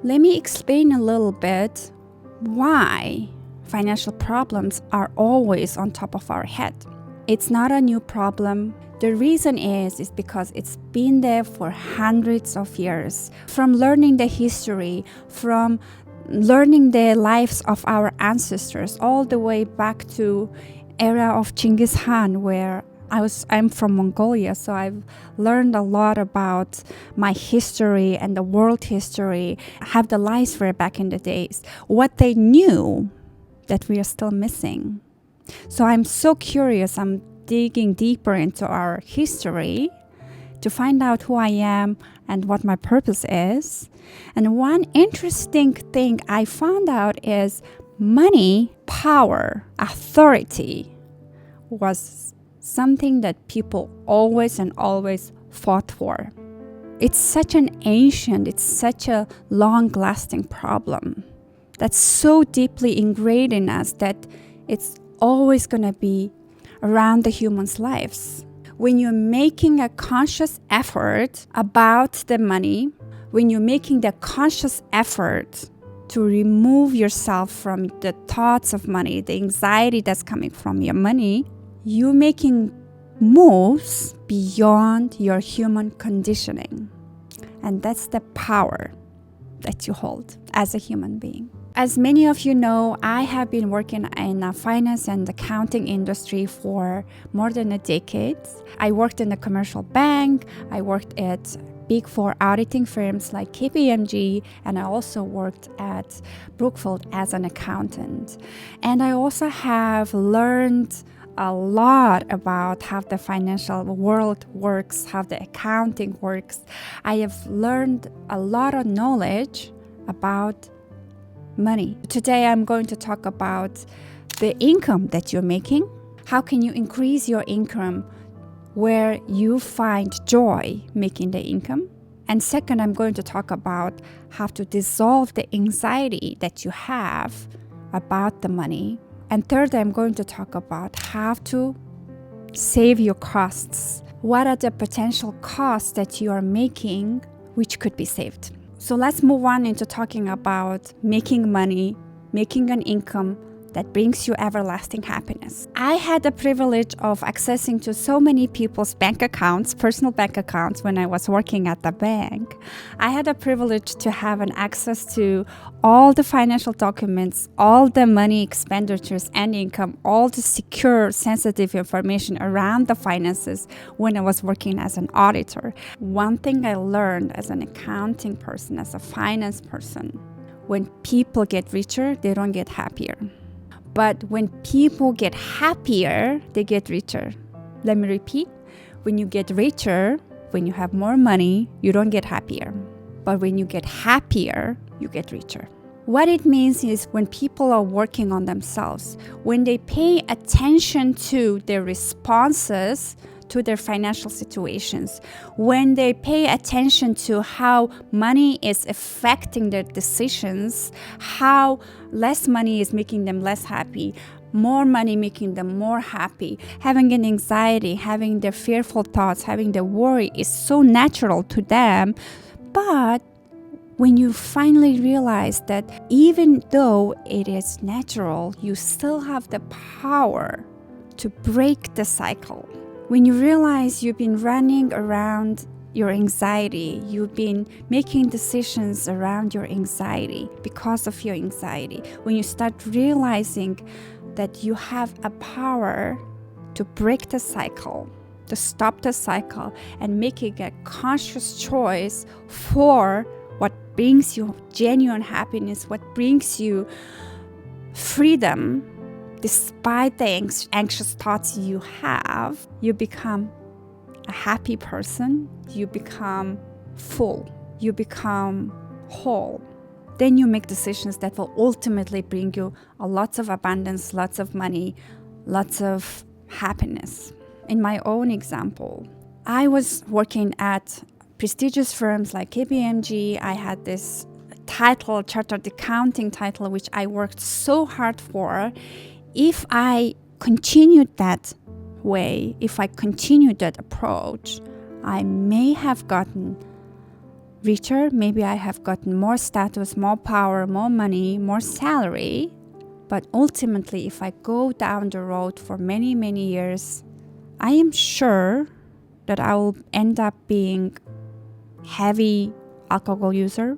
Let me explain a little bit why financial problems are always on top of our head. It's not a new problem. The reason is because it's been there for hundreds of years. From learning the history, from learning the lives of our ancestors, all the way back to era of Genghis Khan, where I'm from Mongolia, so I've learned a lot about my history and the world history, how the lives were back in the days, what they knew that we are still missing. So I'm so curious. I'm digging deeper into our history to find out who I am and what my purpose is. And one interesting thing I found out is money, power, authority was something that people always and always fought for. It's such it's such a long-lasting problem that's so deeply ingrained in us that it's always going to be around the humans' lives. When you're making a conscious effort about the money, when you're making the conscious effort to remove yourself from the thoughts of money, the anxiety that's coming from your money, you're making moves beyond your human conditioning. And that's the power that you hold as a human being. As many of you know, I have been working in the finance and accounting industry for more than a decade. I worked in a commercial bank. I worked at Big Four auditing firms like KPMG, and I also worked at Brookfield as an accountant. And I also have learned a lot about how the financial world works, how the accounting works. I have learned a lot of knowledge about money. Today I'm going to talk about the income that you're making. How can you increase your income where you find joy making the income? And second, I'm going to talk about how to dissolve the anxiety that you have about the money. And third, I'm going to talk about how to save your costs. What are the potential costs that you are making which could be saved? So let's move on into talking about making money, making an income that brings you everlasting happiness. I had the privilege of accessing to so many people's bank accounts, personal bank accounts, when I was working at the bank. I had the privilege to have an access to all the financial documents, all the money expenditures and income, all the secure, sensitive information around the finances when I was working as an auditor. One thing I learned as an accounting person, as a finance person, when people get richer, they don't get happier. But when people get happier, they get richer. Let me repeat. When you get richer, when you have more money, you don't get happier. But when you get happier, you get richer. What it means is when people are working on themselves, when they pay attention to their responses to their financial situations, when they pay attention to how money is affecting their decisions, how less money is making them less happy, more money making them more happy, having an anxiety, having their fearful thoughts, having the worry is so natural to them. But when you finally realize that even though it is natural, you still have the power to break the cycle. When you realize you've been running around your anxiety, you've been making decisions around your anxiety because of your anxiety, when you start realizing that you have a power to break the cycle, to stop the cycle, and making a conscious choice for what brings you genuine happiness, what brings you freedom, despite the anxious thoughts you have, you become a happy person, you become full, you become whole. Then you make decisions that will ultimately bring you lots of abundance, lots of money, lots of happiness. In my own example, I was working at prestigious firms like KPMG. I had this title, chartered accounting title, which I worked so hard for. If I continued that way, if I continued that approach, I may have gotten richer, maybe I have gotten more status, more power, more money, more salary. But ultimately, if I go down the road for many, many years, I am sure that I will end up being heavy alcohol user,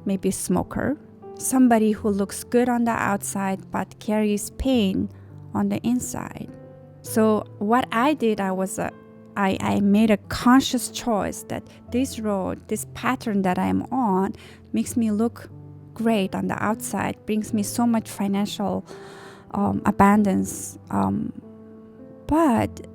maybe smoker, somebody who looks good on the outside but carries pain on the inside. So what I did, I made a conscious choice that this road, this pattern that I'm on makes me look great on the outside, brings me so much financial abundance. But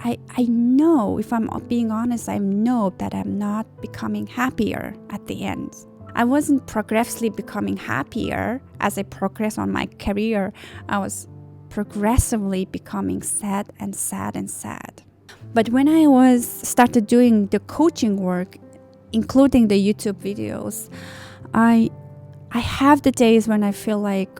I know, if I'm being honest, I know that I'm not becoming happier at the end. I wasn't progressively becoming happier as I progressed on my career. I was progressively becoming sad and sad and sad. But when I started doing the coaching work, including the YouTube videos, I have the days when I feel like,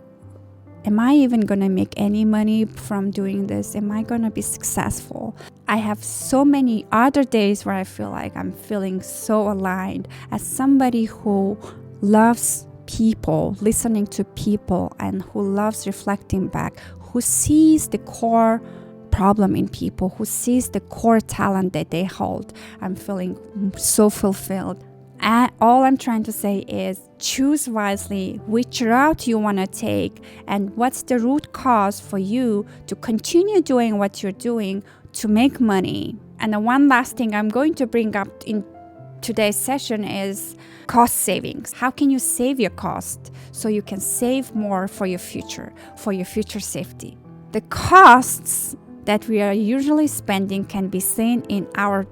am I even going to make any money from doing this? Am I going to be successful? I have so many other days where I feel like I'm feeling so aligned as somebody who loves people, listening to people, and who loves reflecting back, who sees the core problem in people, who sees the core talent that they hold. I'm feeling so fulfilled. All I'm trying to say is choose wisely which route you want to take and what's the root cause for you to continue doing what you're doing to make money. And the one last thing I'm going to bring up in today's session is cost savings. How can you save your cost so you can save more for your future safety? The costs that we are usually spending can be seen in our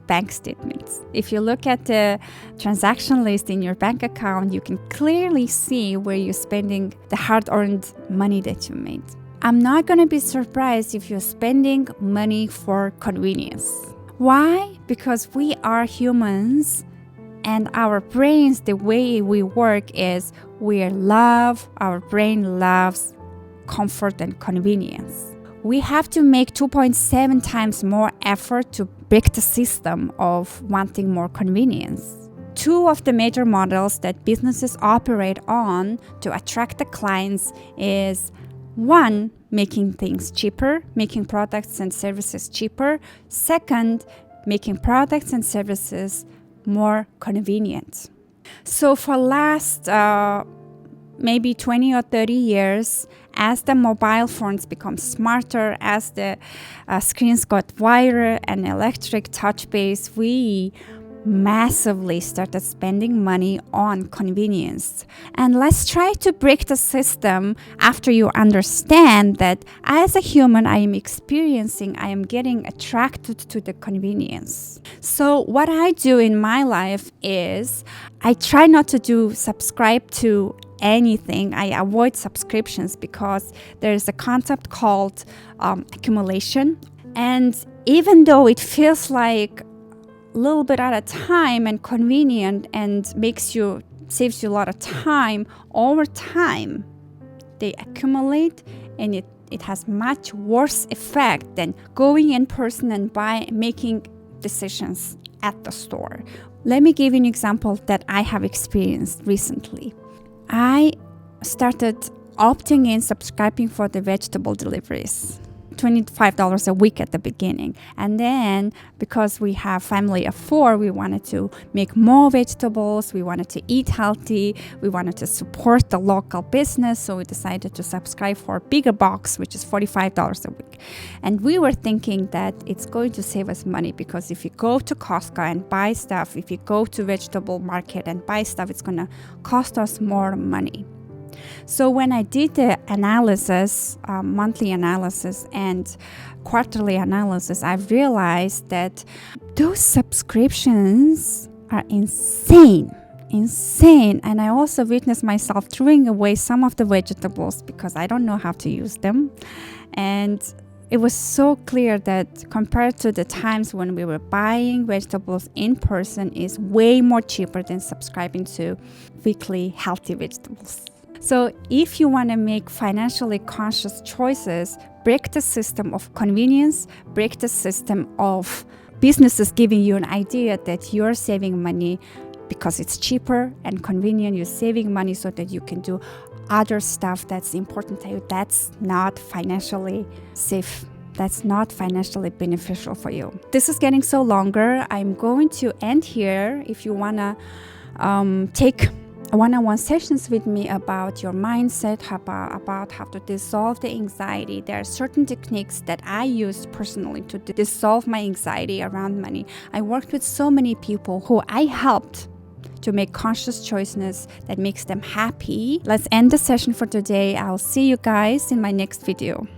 bank statements. If you look at the transaction list in your bank account, you can clearly see where you're spending the hard-earned money that you made. I'm not going to be surprised if you're spending money for convenience. Why? Because we are humans and our brains, the way we work is our brain loves comfort and convenience. We have to make 2.7 times more effort to break the system of wanting more convenience. Two of the major models that businesses operate on to attract the clients is one, making things cheaper, making products and services cheaper. Second, making products and services more convenient. So for last maybe 20 or 30 years, as the mobile phones become smarter, as the screens got wider and electric touch base, we massively started spending money on convenience. And let's try to break the system after you understand that as a human, I am getting attracted to the convenience. So what I do in my life is I try not to subscribe to anything. I avoid subscriptions because there's a concept called accumulation. And even though it feels like a little bit at a time and convenient and saves you a lot of time, over time they accumulate, and it has much worse effect than going in person and making decisions at the store. Let me give you an example that I have experienced recently. I started opting in, subscribing for the vegetable deliveries. $25 a week at the beginning. And then because we have family of 4, we wanted to make more vegetables, we wanted to eat healthy, we wanted to support the local business, so we decided to subscribe for a bigger box, which is $45 a week. And we were thinking that it's going to save us money, because if you go to Costco and buy stuff, if you go to vegetable market and buy stuff, it's going to cost us more money. So when I did the analysis, monthly analysis and quarterly analysis, I realized that those subscriptions are insane. And I also witnessed myself throwing away some of the vegetables because I don't know how to use them. And it was so clear that compared to the times when we were buying vegetables in person is way more cheaper than subscribing to weekly healthy vegetables. So if you want to make financially conscious choices, break the system of convenience, break the system of businesses giving you an idea that you're saving money. because it's cheaper and convenient. You're saving money so that you can do other stuff that's important to you. That's not financially safe. That's not financially beneficial for you. This is getting so longer. I'm going to end here. If you want to take one-on-one sessions with me about your mindset, about how to dissolve the anxiety, there are certain techniques that I use personally to dissolve my anxiety around money. I worked with so many people who I helped to make conscious choices that makes them happy. Let's end the session for today. I'll see you guys in my next video.